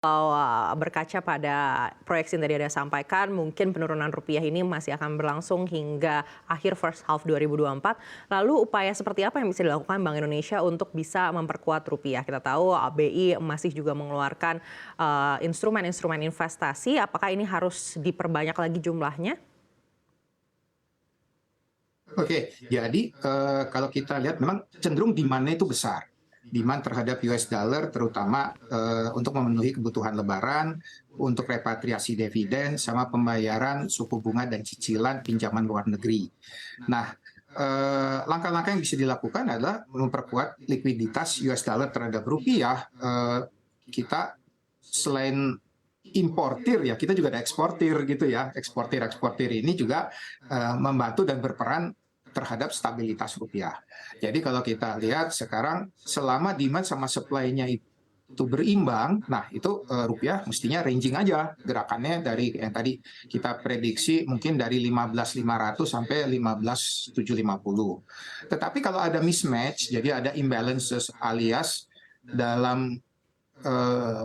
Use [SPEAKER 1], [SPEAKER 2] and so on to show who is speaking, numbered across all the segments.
[SPEAKER 1] Kalau berkaca pada proyeksi yang tadi Anda sampaikan, mungkin penurunan rupiah ini masih akan berlangsung hingga akhir first half 2024. Lalu upaya seperti apa yang bisa dilakukan Bank Indonesia untuk bisa memperkuat rupiah? Kita tahu BI masih juga mengeluarkan instrumen-instrumen investasi. Apakah ini harus diperbanyak lagi jumlahnya?
[SPEAKER 2] Oke, jadi kalau kita lihat memang cenderung demand-nya itu besar. Demand terhadap US dollar terutama untuk memenuhi kebutuhan lebaran, untuk repatriasi dividen, sama pembayaran suku bunga dan cicilan pinjaman luar negeri. Nah, langkah-langkah yang bisa dilakukan adalah memperkuat likuiditas US dollar terhadap rupiah. Kita selain importir ya, kita juga ada eksportir gitu ya. Eksportir ini juga membantu dan berperan terhadap stabilitas rupiah. Jadi kalau kita lihat sekarang selama demand sama supply-nya itu berimbang, nah itu rupiah mestinya ranging aja gerakannya dari yang tadi kita prediksi mungkin dari 15.500 sampai 15.750. Tetapi kalau ada mismatch, jadi ada imbalances alias dalam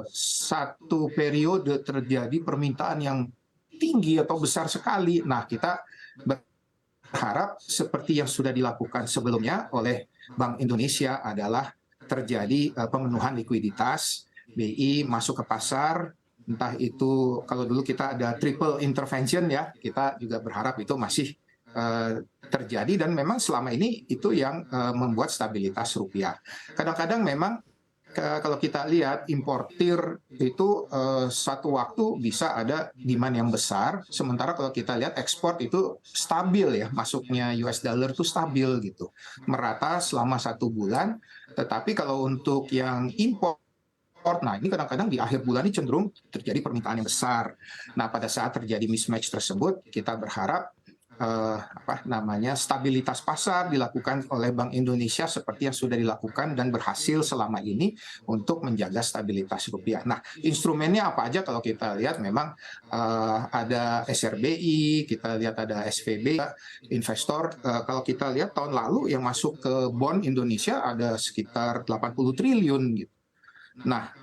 [SPEAKER 2] satu periode terjadi permintaan yang tinggi atau besar sekali. Nah, kita berharap seperti yang sudah dilakukan sebelumnya oleh Bank Indonesia adalah terjadi pemenuhan likuiditas, BI masuk ke pasar, entah itu kalau dulu kita ada triple intervention ya, kita juga berharap itu masih terjadi dan memang selama ini itu yang membuat stabilitas rupiah. Kadang-kadang memang kalau kita lihat importir itu satu waktu bisa ada demand yang besar, sementara kalau kita lihat ekspor itu stabil ya, masuknya US dollar itu stabil gitu, merata selama 1 bulan. Tetapi kalau untuk yang impor, nah ini kadang-kadang di akhir bulan ini cenderung terjadi permintaan yang besar. Nah pada saat terjadi mismatch tersebut, kita berharap stabilitas pasar dilakukan oleh Bank Indonesia seperti yang sudah dilakukan dan berhasil selama ini untuk menjaga stabilitas rupiah. Nah, instrumennya apa aja kalau kita lihat memang ada SRBI, kita lihat ada SVB, investor. Kalau kita lihat tahun lalu yang masuk ke bond Indonesia ada sekitar 80 triliun gitu. Nah,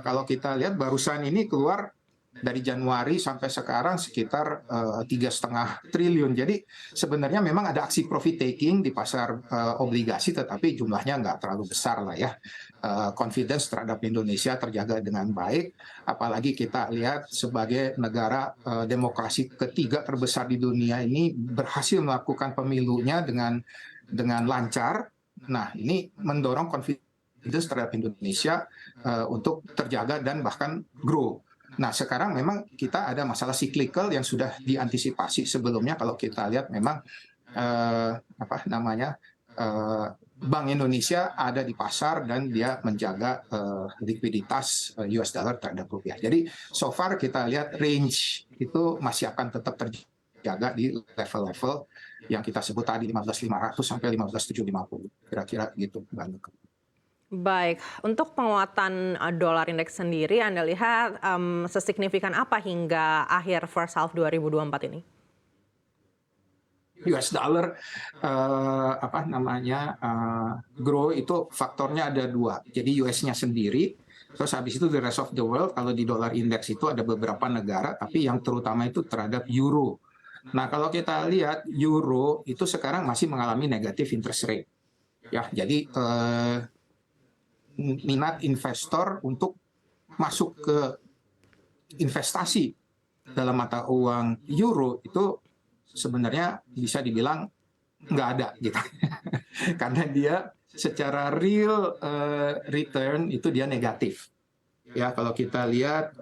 [SPEAKER 2] kalau kita lihat barusan ini keluar dari Januari sampai sekarang sekitar 3,5 triliun. Jadi sebenarnya memang ada aksi profit taking di pasar obligasi, tetapi jumlahnya nggak terlalu besar lah ya. Confidence terhadap Indonesia terjaga dengan baik, apalagi kita lihat sebagai negara demokrasi ketiga terbesar di dunia ini berhasil melakukan pemilunya dengan lancar. Nah, ini mendorong confidence terhadap Indonesia untuk terjaga dan bahkan grow. Nah, sekarang memang kita ada masalah cyclical yang sudah diantisipasi sebelumnya. Kalau kita lihat memang Bank Indonesia ada di pasar dan dia menjaga likuiditas US dollar terhadap rupiah. Jadi so far kita lihat range itu masih akan tetap terjaga di level-level yang kita sebut tadi 15.500 sampai 15.750. Kira-kira gitu, Mbak.
[SPEAKER 1] Baik, untuk penguatan dolar indeks sendiri, Anda lihat sesignifikan apa hingga akhir first half 2024 ini?
[SPEAKER 2] US dollar grow itu faktornya ada 2. Jadi US-nya sendiri, terus habis itu the rest of the world. Kalau di dolar indeks itu ada beberapa negara, tapi yang terutama itu terhadap euro. Nah, kalau kita lihat euro itu sekarang masih mengalami negative interest rate. Ya, jadi minat investor untuk masuk ke investasi dalam mata uang euro itu sebenarnya bisa dibilang nggak ada gitu. Karena dia secara real return itu dia negatif. Ya, kalau kita lihat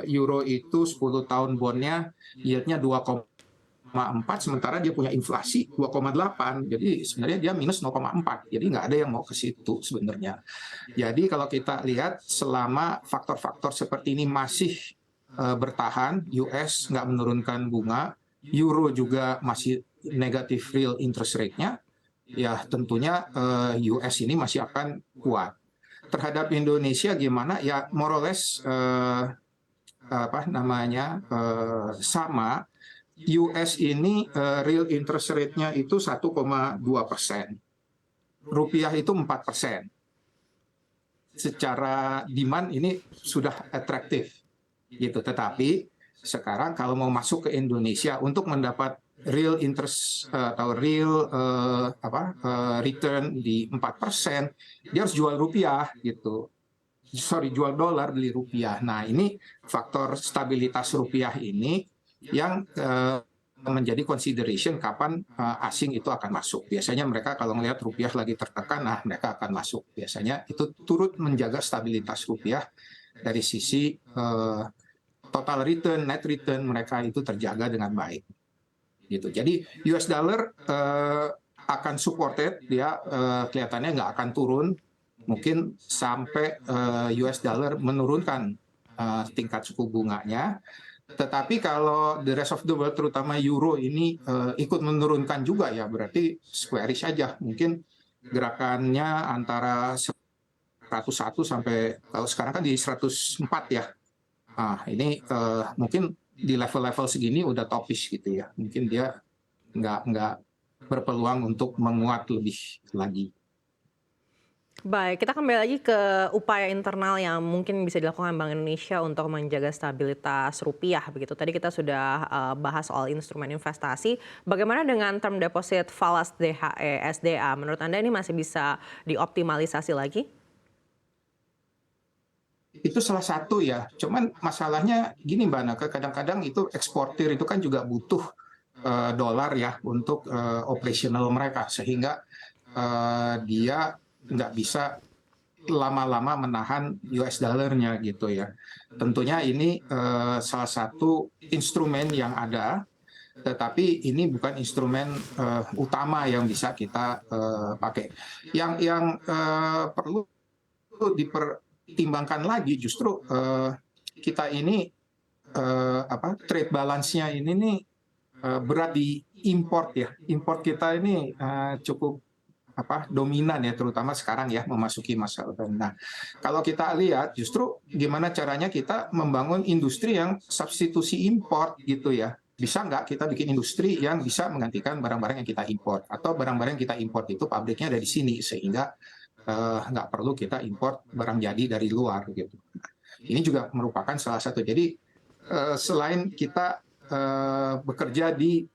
[SPEAKER 2] euro itu 10 tahun bondnya yield-nya 2,4, sementara dia punya inflasi 2,8, jadi sebenarnya dia minus 0,4, jadi nggak ada yang mau ke situ sebenarnya. Jadi kalau kita lihat selama faktor-faktor seperti ini masih bertahan, US nggak menurunkan bunga, euro juga masih negatif real interest rate-nya, ya tentunya US ini masih akan kuat. Terhadap Indonesia gimana? Ya more or less sama. US ini real interest rate-nya itu 1,2%. Rupiah itu 4%. secara demand ini sudah atraktif gitu. Tetapi sekarang kalau mau masuk ke Indonesia untuk mendapat real interest atau real return di 4%, dia harus jual rupiah gitu. Sorry, jual dolar beli rupiah. Nah, ini faktor stabilitas rupiah ini yang menjadi consideration kapan asing itu akan masuk. Biasanya mereka kalau melihat rupiah lagi tertekan, nah mereka akan masuk. Biasanya itu turut menjaga stabilitas rupiah dari sisi total return, net return mereka itu terjaga dengan baik. Gitu. Jadi US dollar akan supported, dia kelihatannya nggak akan turun, mungkin sampai US dollar menurunkan tingkat suku bunganya. Tetapi kalau the rest of the world, terutama euro ini ikut menurunkan juga ya, berarti squarish aja. Mungkin gerakannya antara 101 sampai, kalau sekarang kan di 104 ya. Nah, ini mungkin di level-level segini udah topis gitu ya. Mungkin dia nggak berpeluang untuk menguat lebih lagi.
[SPEAKER 1] Baik, kita kembali lagi ke upaya internal yang mungkin bisa dilakukan Bank Indonesia untuk menjaga stabilitas rupiah begitu. Tadi kita sudah bahas soal instrumen investasi. Bagaimana dengan term deposit falas DHE SDA? Menurut Anda ini masih bisa dioptimalisasi lagi?
[SPEAKER 2] Itu salah satu ya. Cuman masalahnya gini Mbak Naka, kadang-kadang itu eksportir itu kan juga butuh dolar ya untuk operasional mereka, sehingga dia nggak bisa lama-lama menahan US dollar-nya gitu ya. Tentunya ini salah satu instrumen yang ada, tetapi ini bukan instrumen utama yang bisa kita pakai. Yang perlu dipertimbangkan lagi justru kita ini trade balance-nya ini nih berat di import ya. Import kita ini cukup dominan ya, terutama sekarang ya memasuki masa lebaran. Nah, kalau kita lihat justru gimana caranya kita membangun industri yang substitusi import gitu ya. Bisa nggak kita bikin industri yang bisa menggantikan barang-barang yang kita import, atau barang-barang yang kita import itu pabriknya dari sini, sehingga nggak perlu kita import barang jadi dari luar gitu. Ini juga merupakan salah satu. Jadi selain kita bekerja di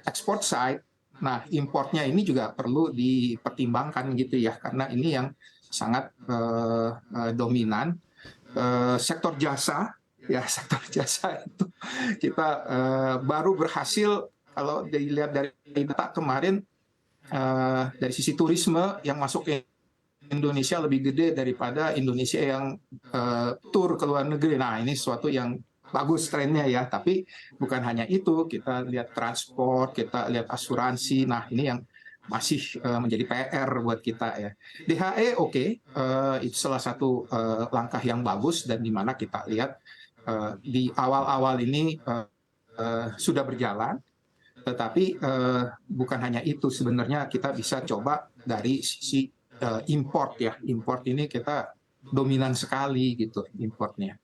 [SPEAKER 2] export side, nah importnya ini juga perlu dipertimbangkan gitu ya, karena ini yang sangat dominan. Sektor jasa ya, sektor jasa itu kita baru berhasil, kalau dilihat dari data kemarin, dari sisi turisme yang masuk ke Indonesia lebih gede daripada Indonesia yang tur ke luar negeri. Nah, ini sesuatu yang bagus trennya ya, tapi bukan hanya itu, kita lihat transport, kita lihat asuransi. Nah, ini yang masih menjadi PR buat kita ya. DHE itu salah satu langkah yang bagus, dan di mana kita lihat di awal-awal ini sudah berjalan. Tetapi bukan hanya itu, sebenarnya kita bisa coba dari sisi import ya. Import ini kita dominan sekali gitu importnya.